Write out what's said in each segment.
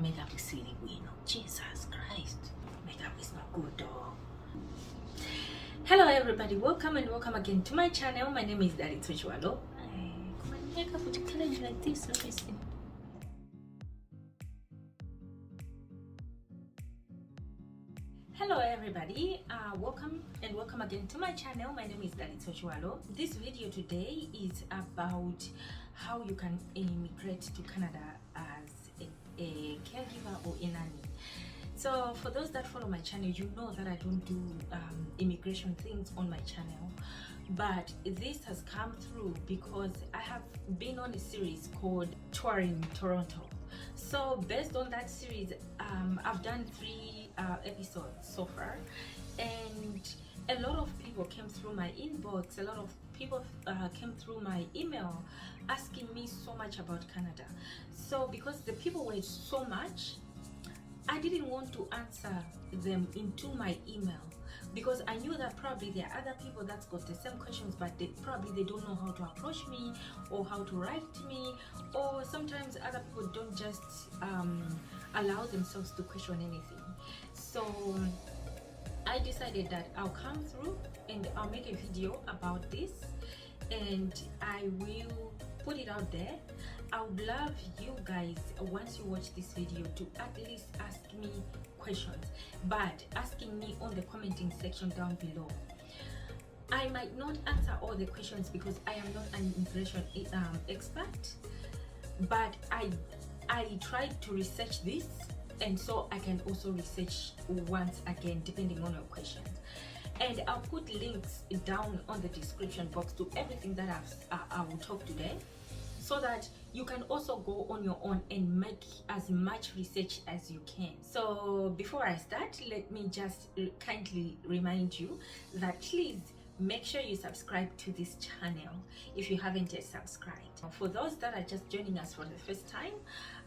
Makeup is silly, we know. Jesus Christ. Makeup is not good, dog. Hello everybody, welcome and welcome again to my channel. My name is Nanny. Makeup would cleanse like this, let me see. Hello everybody, welcome and welcome again to my channel. My name is Nanny. This video today is about how you can immigrate to Canada as a caregiver or a nanny. So for those that follow my channel, you know that I don't do immigration things on my channel, but this has come through because I have been on a series called Touring Toronto. So based on that series, I've done 3 episodes so far, and a lot of people came through my inbox, a lot of people came through my email asking me so much about Canada. So because the people were so much, I didn't want to answer them into my email, because I knew that probably there are other people that's got the same questions, but they don't know how to approach me or how to write to me, or sometimes other people don't just allow themselves to question anything. So I decided that I'll come through and I'll make a video about this, and I will put it out there. I would love you guys, once you watch this video, to at least ask me questions, but asking me on the commenting section down below. I might not answer all the questions because I am not an immigration expert, but I tried to research this, and so I can also research once again depending on your questions. And I'll put links down on the description box to everything that I will talk today, so that you can also go on your own and make as much research as you can. So before I start, let me just kindly remind you that please make sure you subscribe to this channel if you haven't yet subscribed. For those that are just joining us for the first time,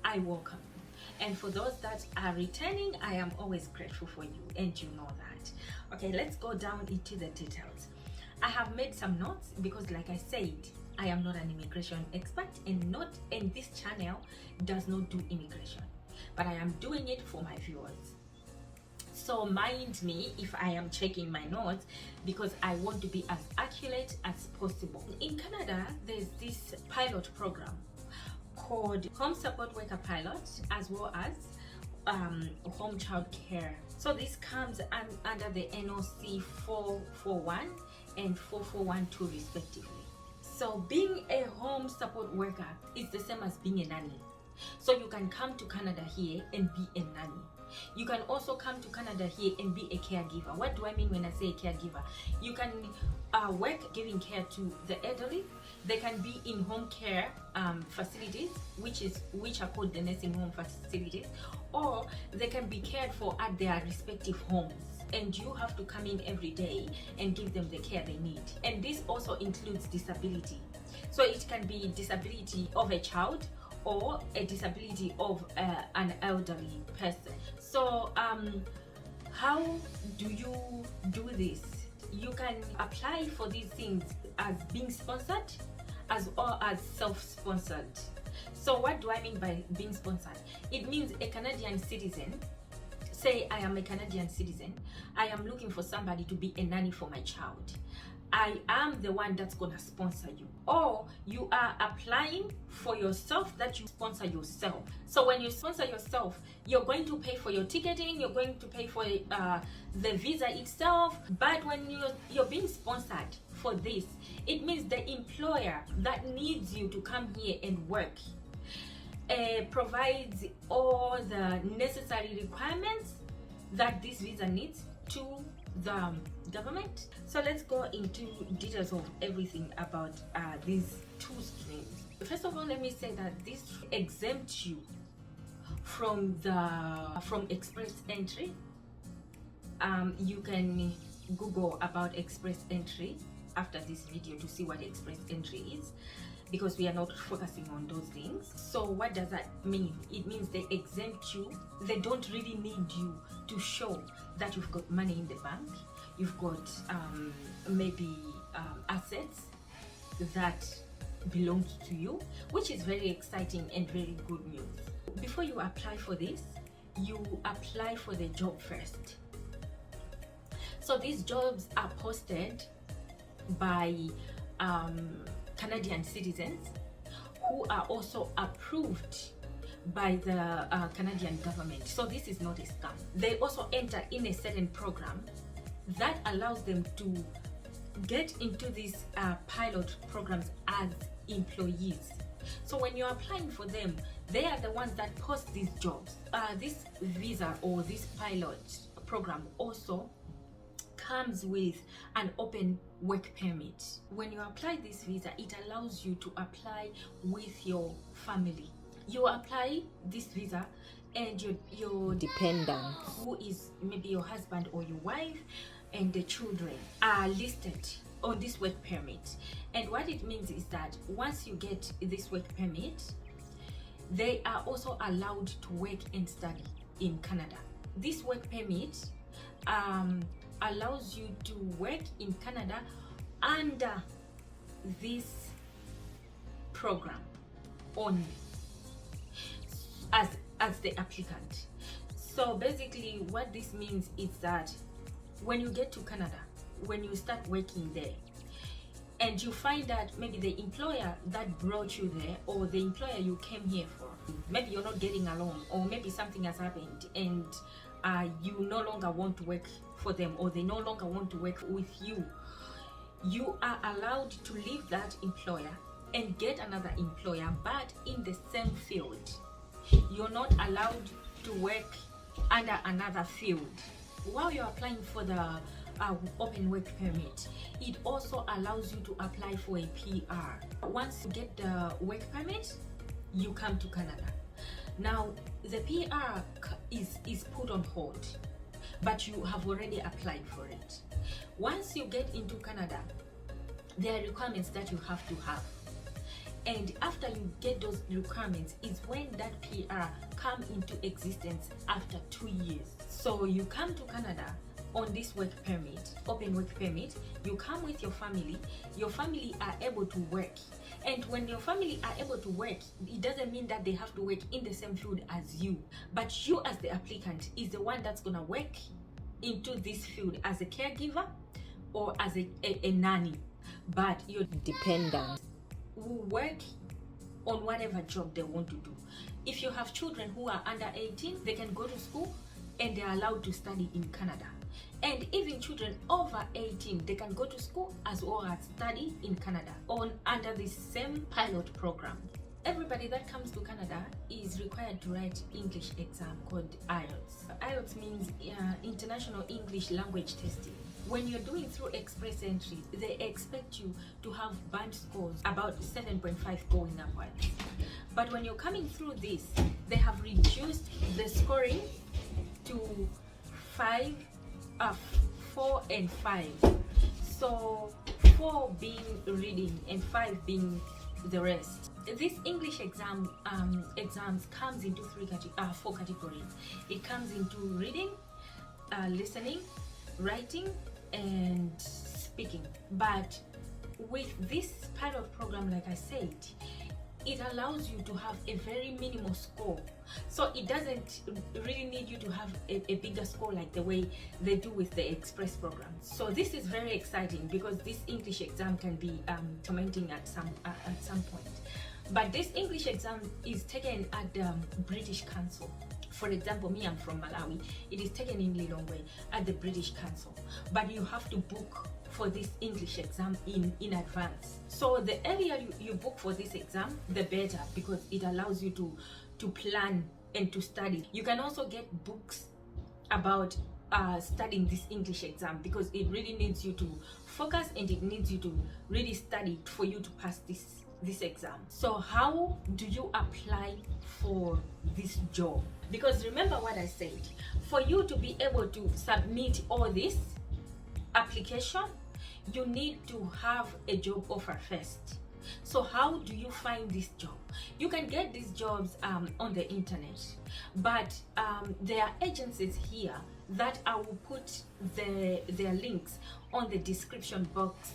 I welcome you. And for those that are returning, I am always grateful for you, and you know that. Okay, let's go down into the details. I have made some notes because, like I said, I am not an immigration expert, and this channel does not do immigration, but I am doing it for my viewers. So mind me if I am checking my notes, because I want to be as accurate as possible. In Canada, there's this pilot program called Home Support Worker Pilot, as well as Home Child Care. So this comes under the NOC 441 and 4412 respectively. So being a home support worker is the same as being a nanny. So you can come to Canada here and be a nanny. You can also come to Canada here and be a caregiver. What do I mean when I say a caregiver? You can work giving care to the elderly. They can be in home care facilities, which are called the nursing home facilities, or they can be cared for at their respective homes, and you have to come in every day and give them the care they need. And this also includes disability. So it can be disability of a child or a disability of an elderly person. So how do you do this? You can apply for these things as being sponsored as well as self-sponsored. So what do I mean by being sponsored? It means a Canadian citizen, say I am a Canadian citizen, I am looking for somebody to be a nanny for my child. I am the one that's gonna sponsor you, or you are applying for yourself that you sponsor yourself. So when you sponsor yourself, you're going to pay for your ticketing, you're going to pay for the visa itself. But when you're being sponsored for this, it means the employer that needs you to come here and work provides all the necessary requirements that this visa needs to the government. So let's go into details of everything about these 2 streams. First of all, let me say that this exempts you from express entry. You can Google about express entry after this video to see what express entry is, because we are not focusing on those things. So what does that mean? It means they exempt you. They don't really need you to show that you've got money in the bank, you've got maybe assets that belongs to you, which is very exciting and very good news. before you apply for this, you apply for the job first. So these jobs are posted by Canadian citizens who are also approved by the Canadian government. So this is not a scam. They also enter in a certain program that allows them to get into these pilot programs as employees. So when you're applying for them, they are the ones that post these jobs. This visa or this pilot program also comes with an open work permit. When you apply this visa, it allows you to apply with your family. You apply this visa and your dependent, who is maybe your husband or your wife, and the children are listed on this work permit. And what it means is that once you get this work permit, they are also allowed to work and study in Canada. This work permit allows you to work in Canada under this program only as the applicant. So basically what this means is that when you get to Canada, when you start working there, and you find that maybe the employer that brought you there, or the employer you came here for, maybe you're not getting along, or maybe something has happened and you no longer want to work for them, or they no longer want to work with you, you are allowed to leave that employer and get another employer, but in the same field. You're not allowed to work under another field. While you're applying for the open work permit, it also allows you to apply for a PR. Once you get the work permit, you come to Canada. Now the PR is put on hold, but you have already applied for it. Once you get into Canada, there are requirements that you have to have, and after you get those requirements is when that PR come into existence after 2 years. So you come to Canada on this work permit, open work permit, you come with your family are able to work. And when your family are able to work, it doesn't mean that they have to work in the same field as you, but you as the applicant is the one that's gonna work into this field as a caregiver or as a nanny. But your dependent will work on whatever job they want to do. If you have children who are under 18, they can go to school and they're allowed to study in Canada. And even children over 18, they can go to school as well as study in Canada under the same pilot program. Everybody that comes to Canada is required to write English exam called IELTS. IELTS means International English Language Testing. When you're doing through express entry, they expect you to have band scores about 7.5 going upwards. But when you're coming through this, they have reduced the scoring to 4 and 5. So 4 being reading and 5 being the rest. This English exams comes into 4 categories. It comes into reading, listening, writing, and speaking. But with this pilot program, like I said, it allows you to have a very minimal score. So it doesn't really need you to have a bigger score like the way they do with the express program. So this is very exciting because this English exam can be tormenting at some point. But this English exam is taken at the British Council. For example, me, I'm from Malawi. It is taken in Lilongwe at the British Council. But you have to book for this English exam in advance. So the earlier you book for this exam, the better, because it allows you to plan and to study. You can also get books about studying this English exam, because it really needs you to focus and it needs you to really study for you to pass this exam. So how do you apply for this job? Because remember what I said, for you to be able to submit all this application, you need to have a job offer first. So how do you find this job? You can get these jobs on the internet, but there are agencies here that I will put their links on the description box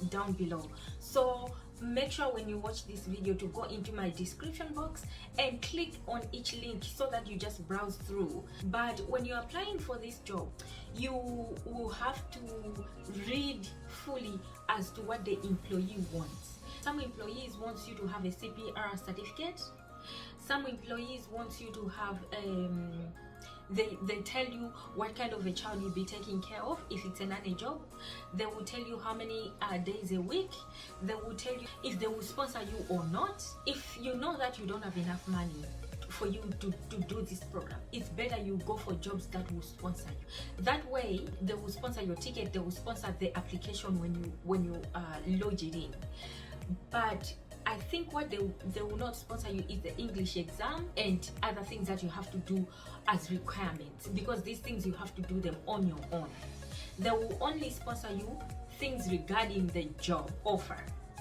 down below. So make sure when you watch this video to go into my description box and click on each link so that you just browse through. But when you're applying for this job, you will have to read fully as to what the employee wants. Some employees want you to have a CPR certificate. Some employees want you to have they tell you what kind of a child you'll be taking care of. If it's a nanny job, they will tell you how many days a week. They will tell you if they will sponsor you or not. If you know that you don't have enough money for you to do this program, it's better you go for jobs that will sponsor you. That way they will sponsor your ticket, they will sponsor the application when you lodge it in. But I think what they will not sponsor you is the English exam and other things that you have to do as requirements, because these things you have to do them on your own. They will only sponsor you things regarding the job offer.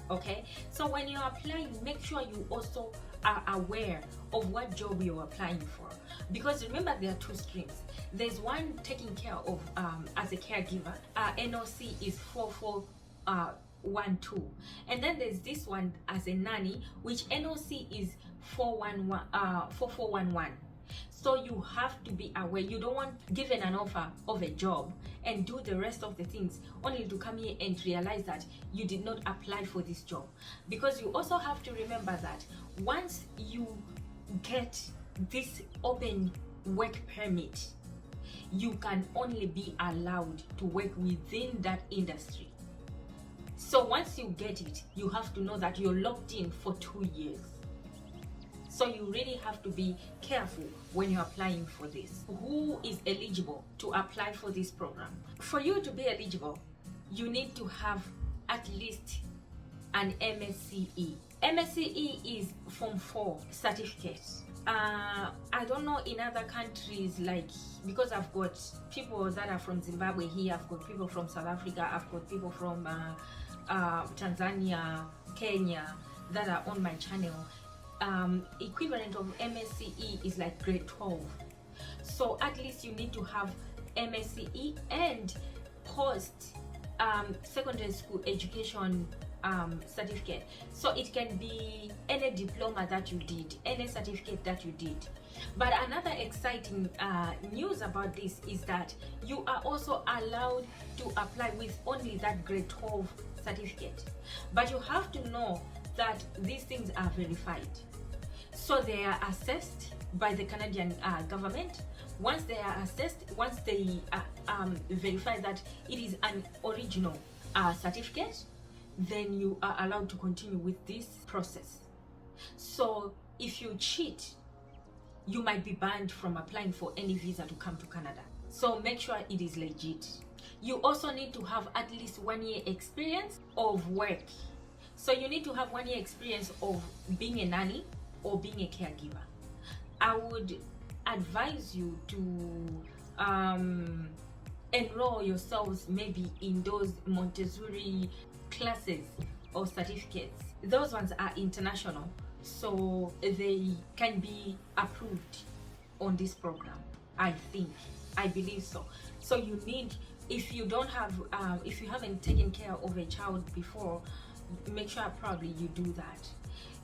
Okay, so when you're applying, make sure you also are aware of what job you're applying for, because remember there are two streams. There's one taking care of as a caregiver. NOC is 4412, and then there's this one as a nanny, which NOC is 4411. So you have to be aware. You don't want given an offer of a job and do the rest of the things only to come here and realize that you did not apply for this job. Because you also have to remember that once you get this open work permit, you can only be allowed to work within that industry. So once you get it, you have to know that you're locked in for 2 years. So you really have to be careful when you're applying for this. Who is eligible to apply for this program? For you to be eligible, you need to have at least an MSCE. MSCE is Form 4 certificate. I don't know in other countries, like, because I've got people that are from Zimbabwe here, I've got people from South Africa, I've got people from Tanzania, Kenya that are on my channel. Equivalent of MSCE is like grade 12. So at least you need to have MSCE and post secondary school education certificate. So it can be any diploma that you did, any certificate that you did. But another exciting news about this is that you are also allowed to apply with only that grade 12 certificate. But you have to know that these things are verified. So they are assessed by the Canadian government. Once they are assessed, once they verify that it is an original certificate, then you are allowed to continue with this process. So if you cheat, you might be banned from applying for any visa to come to Canada. So make sure it is legit. You also need to have at least 1 year experience of work. So you need to have 1 year experience of being a nanny or being a caregiver. I would advise you to enroll yourselves maybe in those Montessori classes or certificates. Those ones are international, so they can be approved on this program. I believe so. So you need, if you don't have if you haven't taken care of a child before, make sure probably you do that.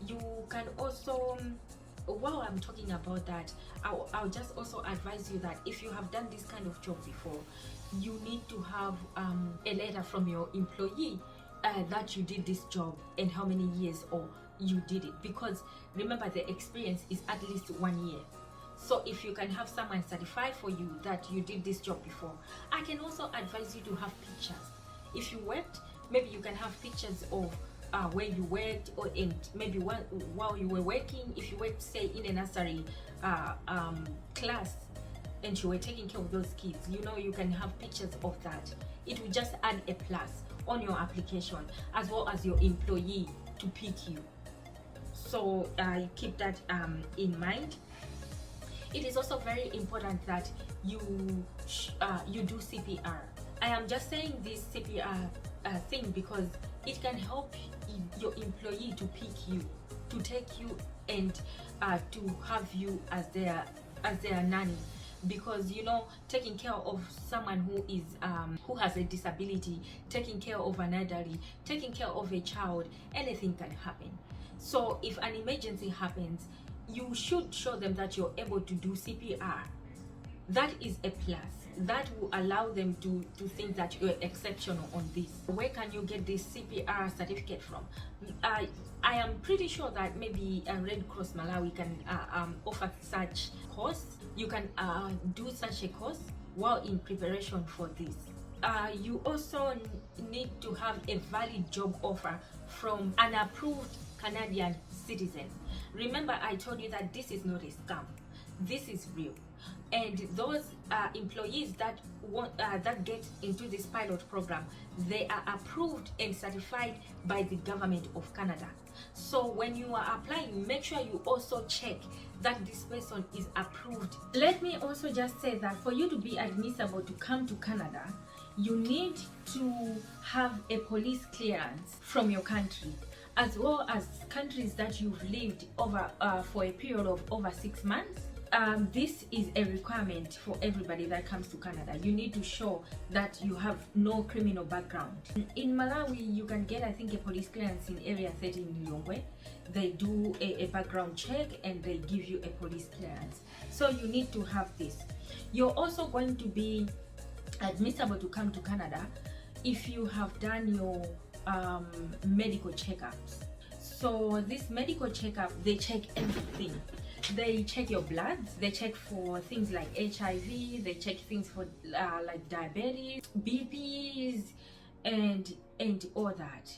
You can also, while I'm talking about that, I'll just also advise you that if you have done this kind of job before, you need to have a letter from your employee that you did this job and how many years or you did it, because remember the experience is at least 1 year. So if you can have someone certify for you that you did this job before. I can also advise you to have pictures. If you worked, maybe you can have pictures of where you worked, or in maybe while you were working. If you worked, say, in a nursery class and you were taking care of those kids, you can have pictures of that. It will just add a plus on your application, as well as your employee to pick you. So keep that in mind. It is also very important that you do CPR. I am just saying this CPR thing because it can help your employee to pick you, to take you, and to have you as their nanny. because you know, taking care of someone who is who has a disability, taking care of an elderly, taking care of a child, anything can happen. So if an emergency happens, you should show them that you're able to do CPR. That is a plus. That will allow them to think that you're exceptional on this. Where can you get this CPR certificate from? I am pretty sure that maybe Red Cross Malawi can offer such course. You can do such a course while in preparation for this. You also need to have a valid job offer from an approved Canadian citizen. Remember, I told you that this is not a scam. This is real. And those employees that want that get into this pilot program, they are approved and certified by the government of Canada. So when you are applying, make sure you also check that this person is approved. Let me also just say that for you to be admissible to come to Canada, you need to have a police clearance from your country, as well as countries that you've lived over for a period of over 6 months. This is a requirement for everybody that comes to Canada. You need to show that you have no criminal background. In Malawi, you can get, I think, a police clearance in Area 30 in Lilongwe. They do a background check and they give you a police clearance. So you need to have this. You're also going to be admissible to come to Canada if you have done your medical checkups. So this medical checkup, they check everything. They check your blood, they check for things like HIV, they check things for like diabetes, BPs, and all that.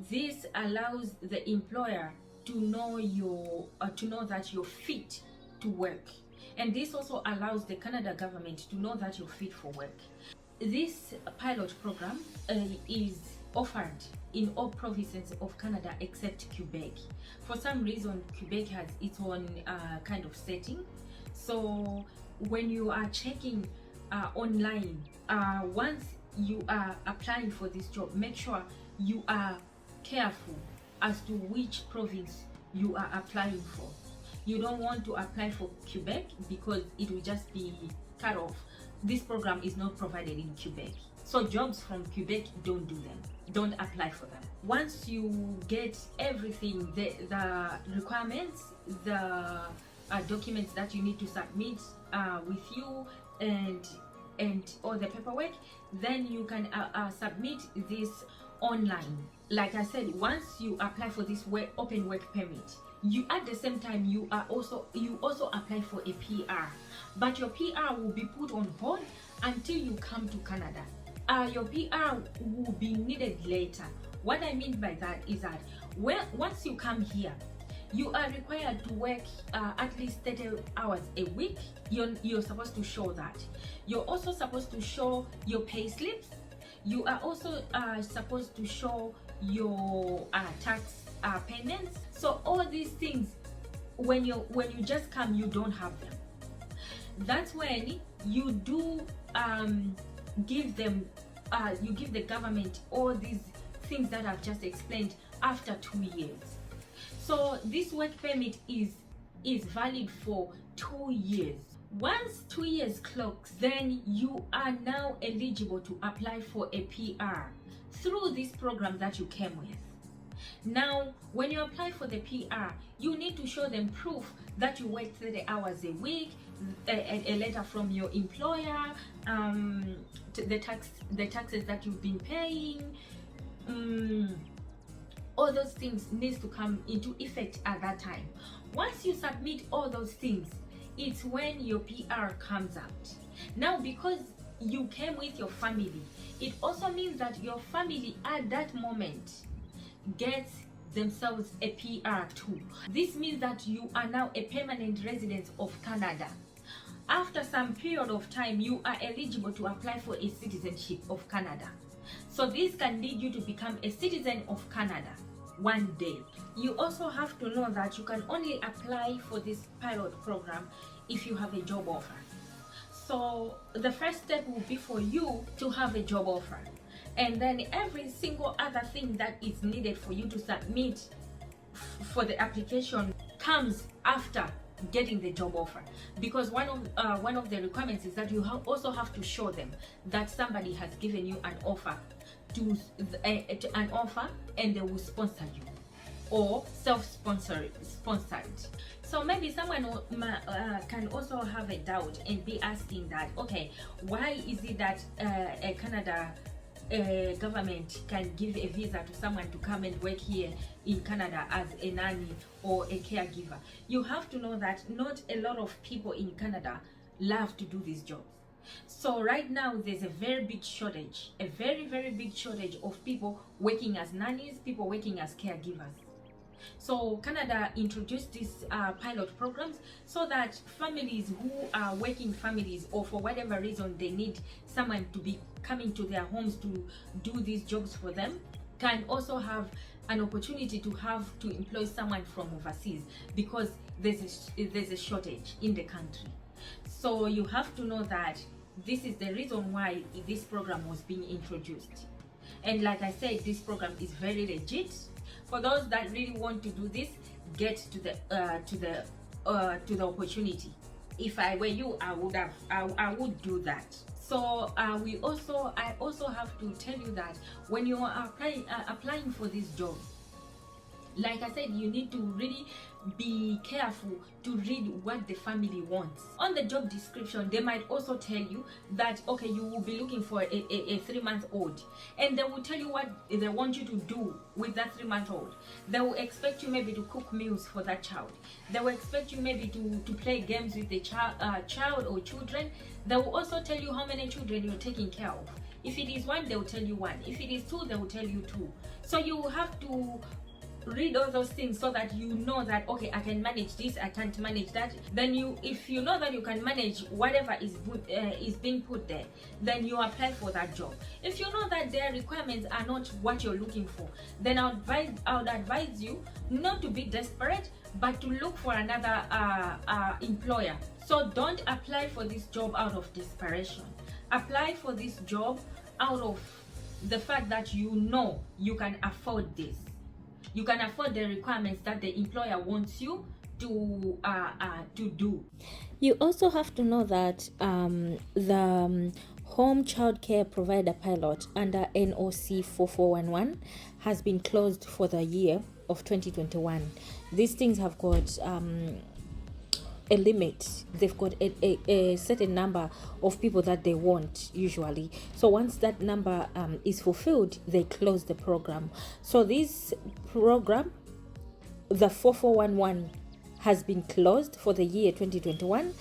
This allows the employer to know that you're fit to work, and this also allows the Canada government to know that you're fit for work. This pilot program is offered in all provinces of Canada except Quebec. For some reason, Quebec has its own kind of setting. So when you are checking online, once you are applying for this job, make sure you are careful as to which province you are applying for. You don't want to apply for Quebec because it will just be cut off. This program is not provided in Quebec. So jobs from Quebec, don't do them. Don't apply for them. Once you get everything, the requirements, the documents that you need to submit with you, and all the paperwork, then you can submit this online. Like I said, once you apply for this open work permit, you at the same time you also apply for a PR, but your PR will be put on hold until you come to Canada. Your PR will be needed later. What I mean by that is that once you come here, you are required to work at least 30 hours a week. You're supposed to show that. You're also supposed to show your pay slips. You are also supposed to show your tax payments. So all these things, when you just come, you don't have them. That's when you do give them you give the government all these things that I've just explained after 2 years. So this work permit is valid for 2 years. Once 2 years clocks, then you are now eligible to apply for a PR through this program that you came with. Now, when you apply for the PR, you need to show them proof that you work 30 hours a week, a letter from your employer, the taxes that you've been paying. All those things needs to come into effect at that time. Once you submit all those things, it's when your PR comes out. Now, because you came with your family, it also means that your family at that moment gets themselves a PR too. This means that you are now a permanent resident of Canada. After some period of time, you are eligible to apply for a citizenship of Canada. So this can lead you to become a citizen of Canada one day. You also have to know that you can only apply for this pilot program if you have a job offer. So the first step will be for you to have a job offer, and then every single other thing that is needed for you to submit for the application comes after getting the job offer, because one of the requirements is that you also have to show them that somebody has given you an offer and they will sponsor you, or self-sponsored. So maybe someone can also have a doubt and be asking that, okay, why is it that a Canada government can give a visa to someone to come and work here in Canada as a nanny or a caregiver? You have to know that not a lot of people in Canada love to do these jobs. So right now there's a very big shortage, a very, very big shortage of people working as nannies, people working as caregivers. So Canada introduced these pilot programs so that families who are working families, or for whatever reason they need someone to be coming to their homes to do these jobs for them, can also have an opportunity to employ someone from overseas, because there's a shortage in the country. So you have to know that this is the reason why this program was being introduced. And like I said, this program is very legit. For those that really want to do this, get to the opportunity. If I were you, I would do that. So I also have to tell you that when you are applying for this job, like I said, you need to really be careful to read what the family wants. On the job description, they might also tell you that, okay, you will be looking for a 3-month-old, and they will tell you what they want you to do with that 3-month-old. They will expect you maybe to cook meals for that child. They will expect you maybe to play games with the child or children. They will also tell you how many children you're taking care of. If it is 1, they will tell you 1. If it is 2, they will tell you 2. So you have to read all those things so that you know that, okay, I can manage this, I can't manage that. Then if you know that you can manage whatever is being put there, then you apply for that job. If you know that their requirements are not what you're looking for, then I would advise you not to be desperate, but to look for another employer. So don't apply for this job out of desperation. Apply for this job out of the fact that you know you can afford this. You can afford the requirements that the employer wants you to do. You also have to know that the Home Child Care Provider Pilot under NOC 4411 has been closed for the year of 2021. These things have got a limit. They've got a certain number of people that they want usually. So once that number is fulfilled, they close the program. So this program, the 4411, has been closed for the year 2021.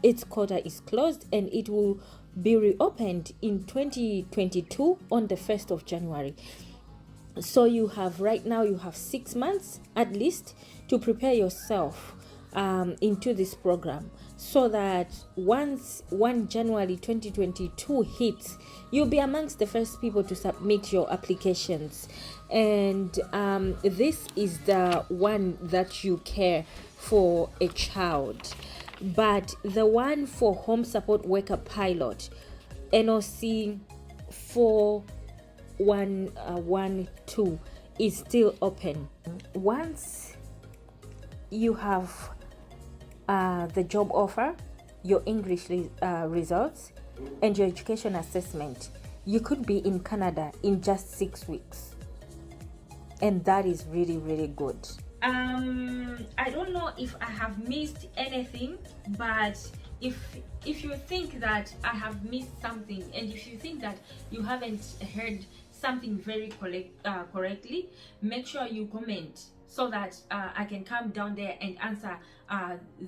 Its quota is closed, and it will be reopened in 2022 on the 1st of January. So you have 6 months at least to prepare yourself into this program, so that once 1 January 2022 hits, you'll be amongst the first people to submit your applications. And this is the one that you care for a child. But the one for Home Support Worker Pilot, NOC 4112, is still open. Once you have the job offer, your English results, and your education assessment, you could be in Canada in just 6 weeks. And that is really, really good. I don't know if I have missed anything, but if you think that I have missed something, and if you think that you haven't heard something very correctly, make sure you comment so that I can come down there and answer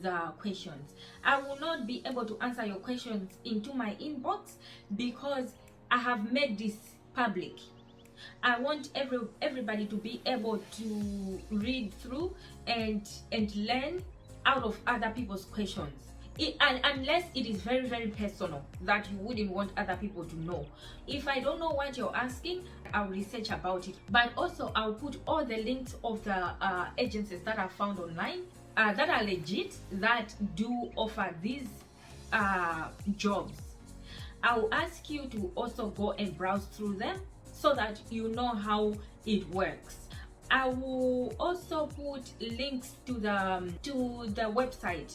the questions. I will not be able to answer your questions into my inbox because I have made this public. I want everybody to be able to read through and learn out of other people's questions. Unless it is very, very personal that you wouldn't want other people to know. If I don't know what you're asking, I'll research about it. But also, I'll put all the links of the agencies that I found online that are legit, that do offer these jobs. I'll ask you to also go and browse through them so that you know how it works. I will also put links to the website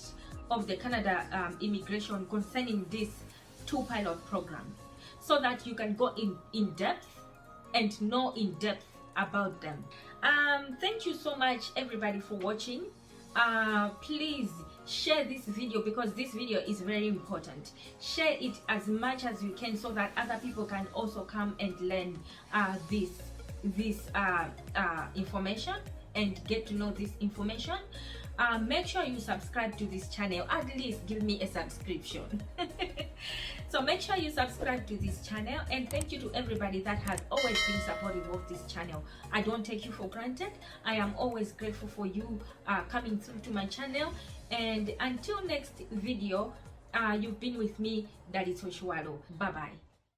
of the Canada immigration concerning these 2 pilot programs, so that you can go in depth and know in depth about them. Thank you so much everybody for watching. Please share this video, because this video is very important. Share it as much as you can, so that other people can also come and learn this information and get to know this information. Make sure you subscribe to this channel. At least give me a subscription. So make sure you subscribe to this channel, and thank you to everybody that has always been supportive of this channel. I don't take you for granted. I am always grateful for you coming through to my channel. And until next video, you've been with me, Daddy Toshualo. Bye bye.